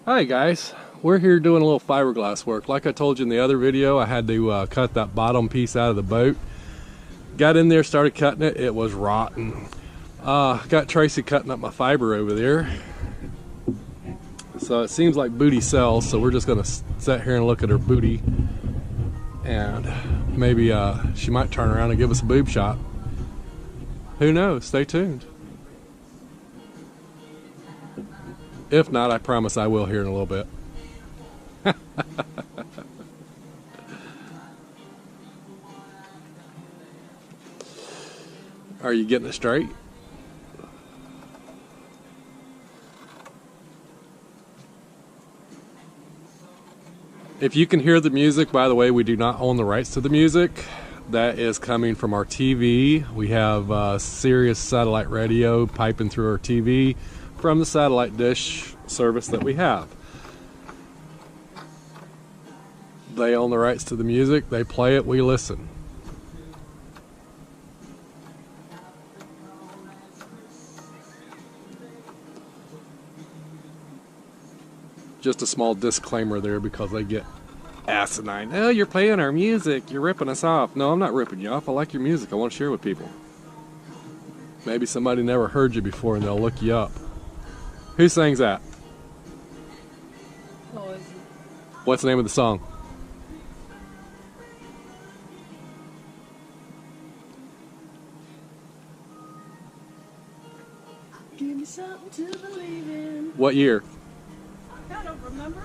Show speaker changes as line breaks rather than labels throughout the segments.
Hi guys, we're here doing a little fiberglass work. Like I told you in the other video, I had to cut that bottom piece out of the boat. Got in there, started cutting it, it was rotten. Got Tracey cutting up my fiber over there. So it seems like booty sells, so we're just gonna sit here and look at her booty. And maybe she might turn around and give us a boob shot. Who knows? Stay tuned. If not, I promise I will here in a little bit. Are you getting it straight? If you can hear the music, by the way, we do not own the rights to the music. That is coming from our TV. We have Sirius satellite radio piping through our TV from the satellite dish service that we have. They own the rights to the music. They play it, we listen. Just a small disclaimer there because they get asinine. Oh, you're playing our music. You're ripping us off. No, I'm not ripping you off. I like your music. I want to share it with people. Maybe somebody never heard you before and they'll look you up. Who sings that? What's the name of the song?
Give me something to believe in.
What year?
I don't remember.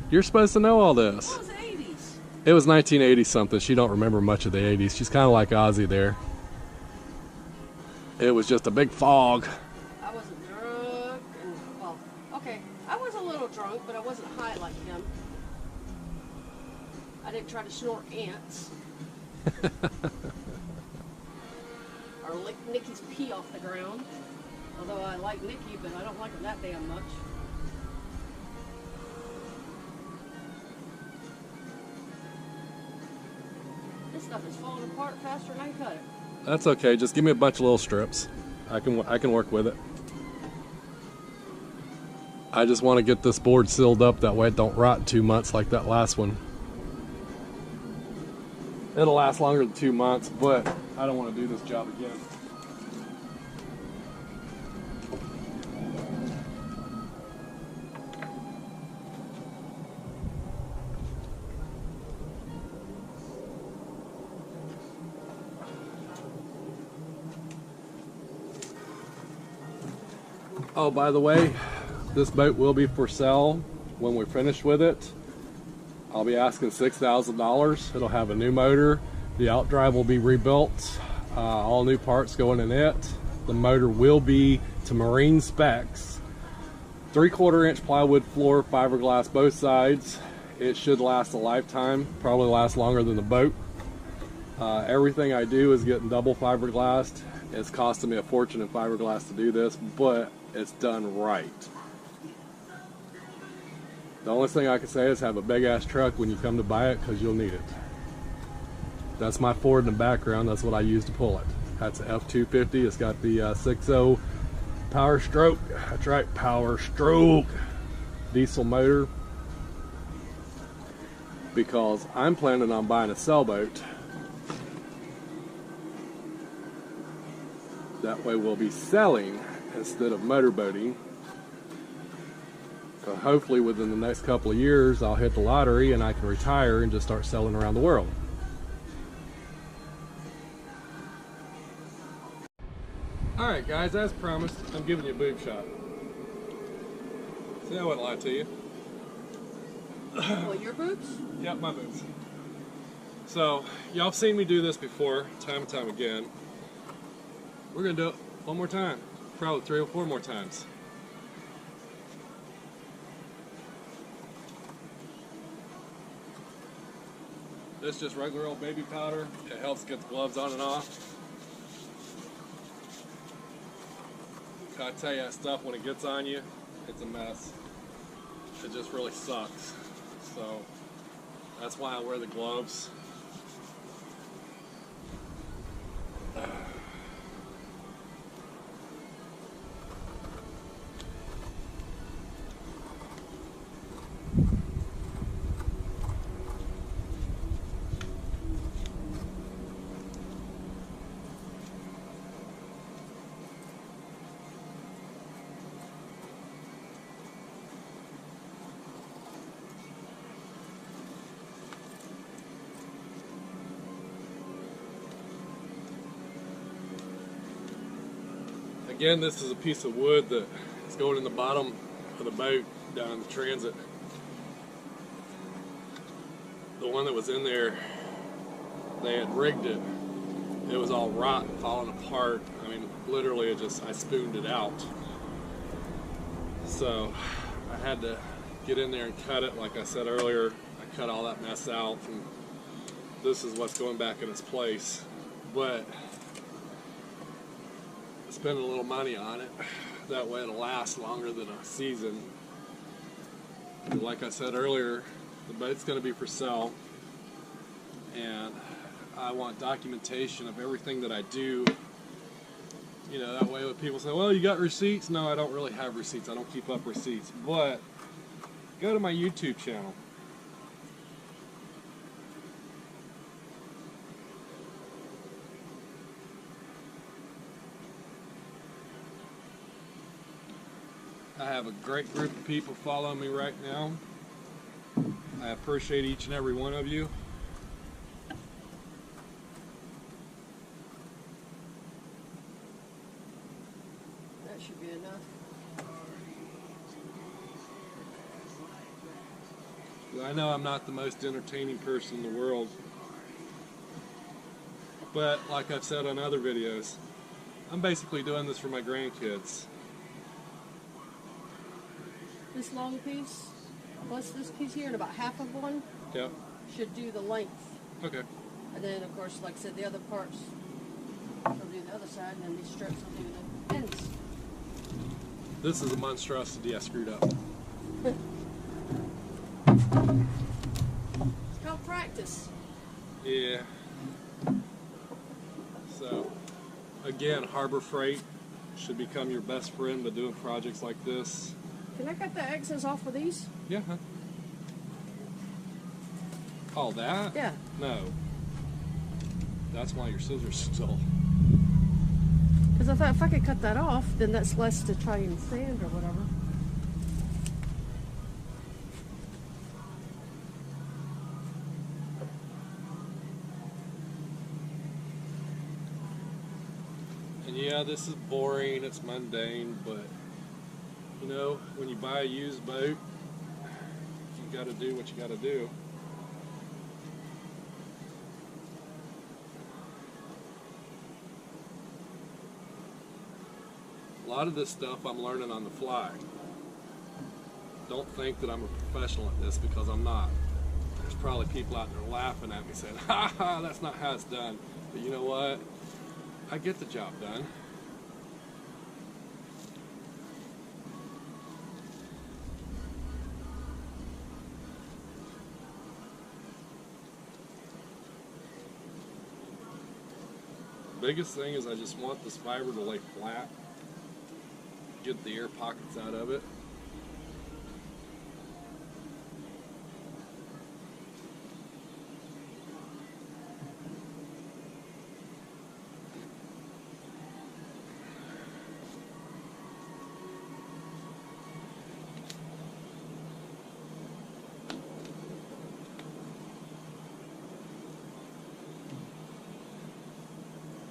You're supposed to know all this.
What was the 80s?
It was 1980 something. She don't remember much of the 80s. She's kind of like Ozzy there. It was just a big fog.
I wasn't drunk. Well, okay. I was a little drunk, but I wasn't high like him. I didn't try to snort ants. Or lick Nikki's pee off the ground. Although I like Nikki, but I don't like him that damn much. This stuff is falling apart faster than I can cut it.
That's okay. Just give me a bunch of little strips. I can work with it. I just want to get this board sealed up that way it don't rot in 2 months like that last one. It'll last longer than 2 months, but I don't want to do this job again. Oh, by the way, this boat will be for sale when we're finished with it. I'll be asking $6,000. It'll have a new motor. The outdrive will be rebuilt. All new parts going in it. The motor will be to marine specs. 3/4 inch plywood floor, fiberglass both sides. It should last a lifetime, probably last longer than the boat. Everything I do is getting double fiberglassed. It's costing me a fortune in fiberglass to do this, but it's done right. The only thing I can say is have a big ass truck when you come to buy it, because you'll need it. That's my Ford in the background. That's what I use to pull it. That's an F-250. It's got the 6.0 power stroke. That's right, power stroke. Diesel motor. Because I'm planning on buying a sailboat. That way we'll be selling instead of motorboating. So hopefully within the next couple of years I'll hit the lottery and I can retire and just start selling around the world. Alright guys, as promised, I'm giving you a boob shot. See, I wouldn't lie to you.
Well, your boobs?
Yep, my boobs. So, y'all have seen me do this before, time and time again. We're going to do it one more time. Probably 3 or 4 more times. This is just regular old baby powder. It helps get the gloves on and off. I tell you, that stuff when it gets on you, it's a mess. It just really sucks. So that's why I wear the gloves. again, this is a piece of wood that is going in the bottom of the boat down in the transit. The one that was in there, they had rigged it. It was all rotten, falling apart. I mean, literally, I spooned it out. So I had to get in there and cut it. Like I said earlier, I cut all that mess out, and this is what's going back in its place. But I spent a little money on it. That way it'll last longer than a season. And like I said earlier, the boat's going to be for sale, and I want documentation of everything that I do. You know, that way when people say, well, you got receipts? No, I don't really have receipts. I don't keep up receipts. But go to my YouTube channel. I have a great group of people following me right now. I appreciate each and every one of you.
That should be enough.
I know I'm not the most entertaining person in the world, but like I've said on other videos, I'm basically doing this for my grandkids.
This long piece, plus this piece here, and about half of one,
Yep.
should do the length.
Okay.
And then, of course, like I said, the other parts will do the other side, and then these strips will do the ends.
This is a monstrosity I screwed up.
It's called practice.
Yeah. So, again, Harbor Freight should become your best friend with doing projects like this.
Can I cut the excess off of these?
Yeah. Huh? All that?
Yeah.
No. That's why your scissors still.
Because I thought if I could cut that off, then that's less to try and sand or whatever.
And yeah, this is boring, it's mundane, but you know, when you buy a used boat, you got to do what you got to do. A lot of this stuff I'm learning on the fly. Don't think that I'm a professional at this, because I'm not. There's probably people out there laughing at me saying, ha ha, that's not how it's done. But you know what? I get the job done. Biggest thing is I just want this fiber to lay flat, get the air pockets out of it.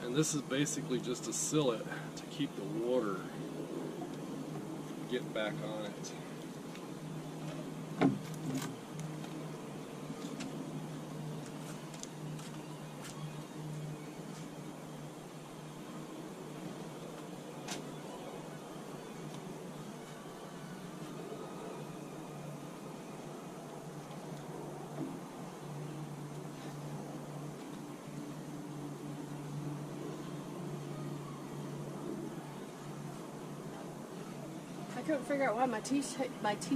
And this is basically just to seal it, to keep the water from getting back on it.
I couldn't figure out why my tea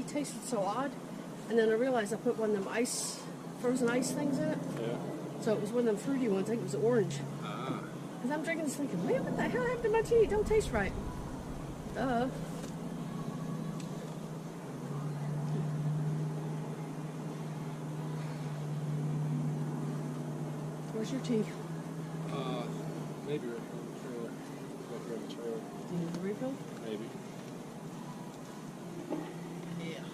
tasted so odd, and then I realized I put one of them frozen ice things in it.
Yeah.
So it was one of them fruity ones. I think it was orange.
Ah.
Because I'm drinking this thinking, man, what the hell happened to my tea? It don't taste right. Duh. Where's your tea?
Maybe right here on the trailer. Right here on the trailer.
Do you need a refill?
Maybe.
Yeah.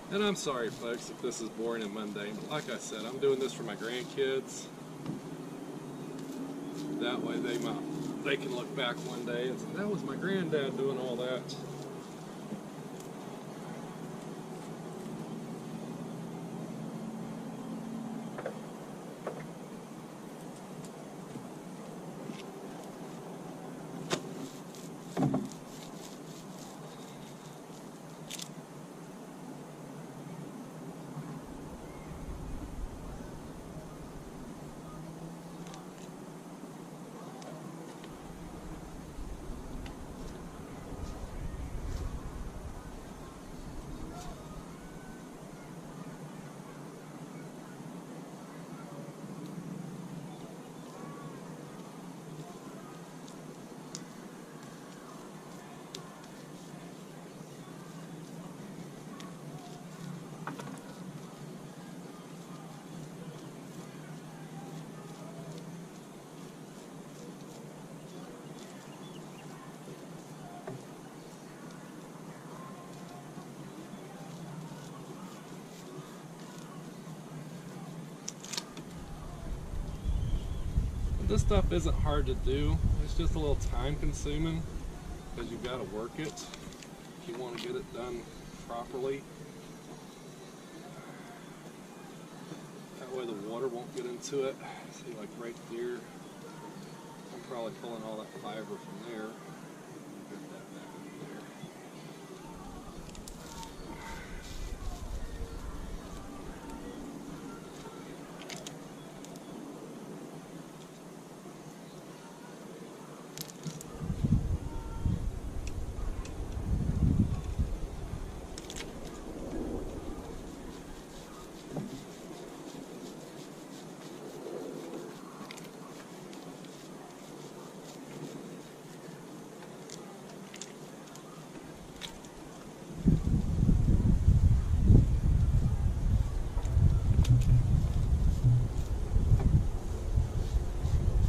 And I'm sorry, folks, if this is boring and mundane, but like I said, I'm doing this for my grandkids. That way they can look back one day and say, that was my granddad doing all that. This stuff isn't hard to do. It's just a little time consuming because you've got to work it if you want to get it done properly. That way the water won't get into it. See, like right here, I'm probably pulling all that fiber from there. Get that back in there.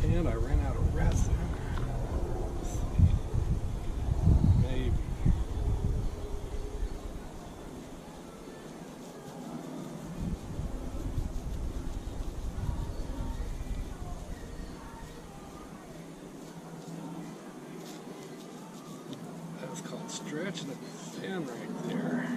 And I ran out of resin. Let's see. Maybe. That's called stretching it thin right there.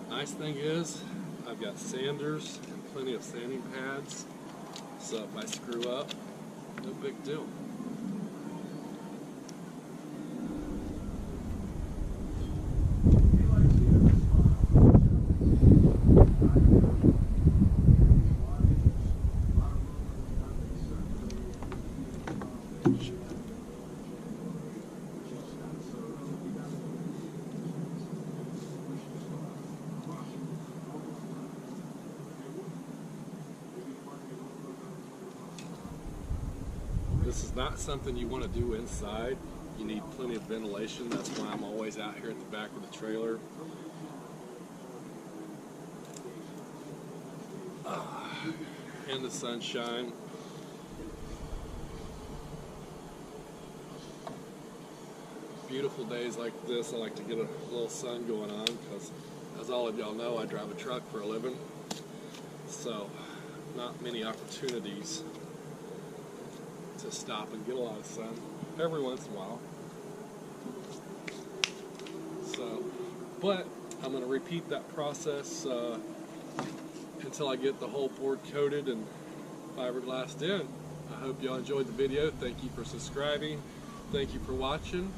Nice thing is, I've got sanders and plenty of sanding pads, so if I screw up, no big deal. This is not something you want to do inside. You need plenty of ventilation. That's why I'm always out here at the back of the trailer. In the sunshine. Beautiful days like this, I like to get a little sun going on because, as all of y'all know, I drive a truck for a living. So, not many opportunities to stop and get a lot of sun every once in a while. So, but I'm going to repeat that process until I get the whole board coated and fiberglassed in. I hope y'all enjoyed the video. Thank you for subscribing. Thank you for watching.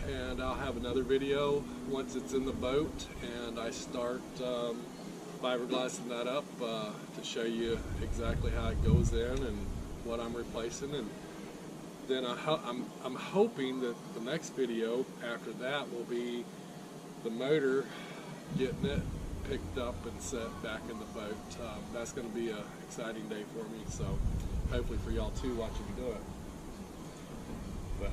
And I'll have another video once it's in the boat and I start fiberglassing that up to show you exactly how it goes in and what I'm replacing. And then I'm hoping that the next video after that will be the motor, getting it picked up and set back in the boat. That's going to be an exciting day for me, so hopefully for y'all too watching me do it. But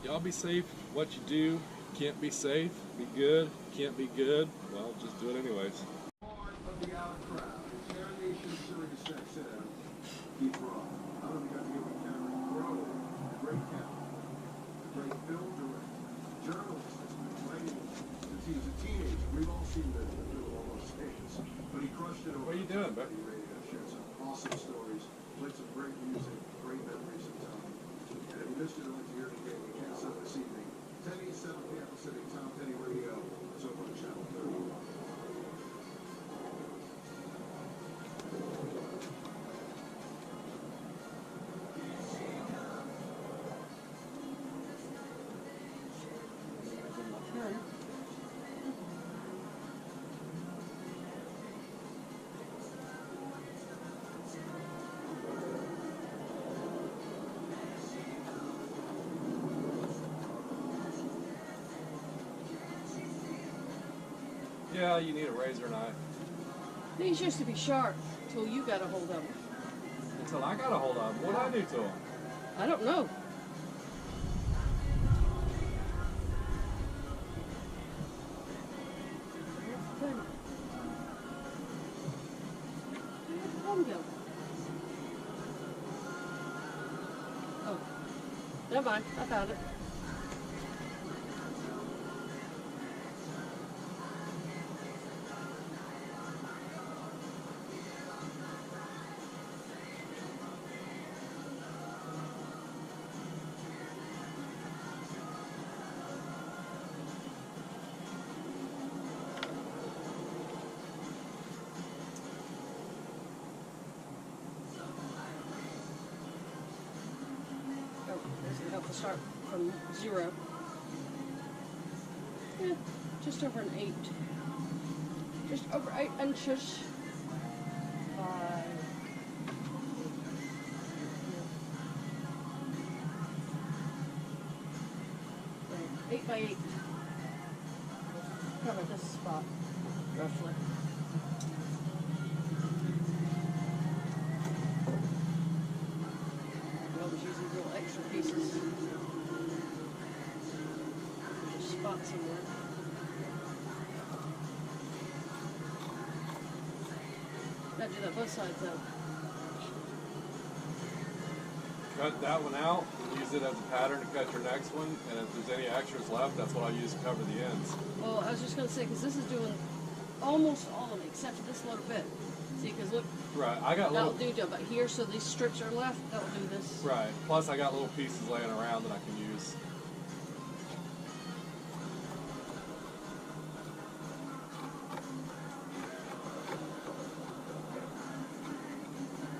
y'all be safe. What you do, can't be safe. Be good, can't be good. Well, just do it anyways.
He was a teenager. We've all seen the middle almost stages, but he crushed it.
What are you doing, Beck?
Shared some awesome stories, played some great music, great memories of time. And if you missed it, I'd like to hear it again. We can't stop this evening. 10 East 7 Capital City, Tom Petty Radio. It's over on Channel 30.
Yeah, you need a razor knife.
These used to be sharp till you got a hold of them.
Until I got a hold of them. What did I do to them?
I don't know. Where'd the phone go? Oh, never mind. I found it. I'll start from 0. Yeah, just over an 8. Just over 8 inches. 8 by 8. Cover this spot, roughly. Using little extra pieces. Just spot somewhere. Gotta do that both sides though.
Cut that one out and use it as a pattern to cut your next one, and if there's any extras left, that's what I use to cover the ends.
Well, I was just gonna say, because this is doing almost all of it except for this little bit. See, because look,
right, I got
that'll
little,
do about here, so these strips are left, that'll do this.
right, plus I got little pieces laying around that I can use.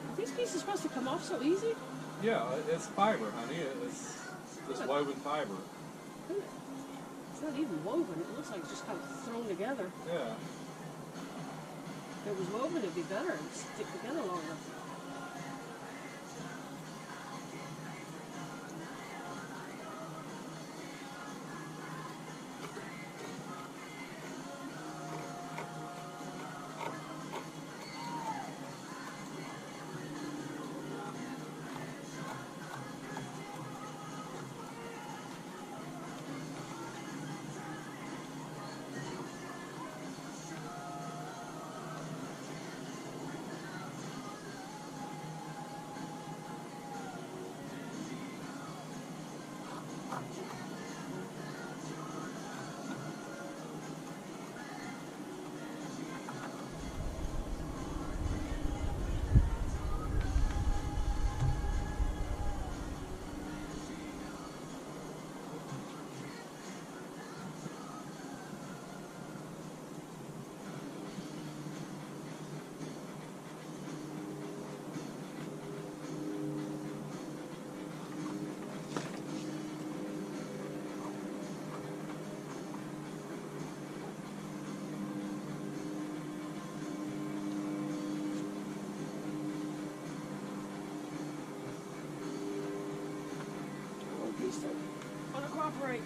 Are these pieces supposed to come off so easy?
Yeah, it's fiber, honey. It's just woven fiber.
It's not even woven, it looks like it's just kind of thrown together.
Yeah.
If it was woven, it'd be better and stick together longer. Rooster. Wanna cooperate?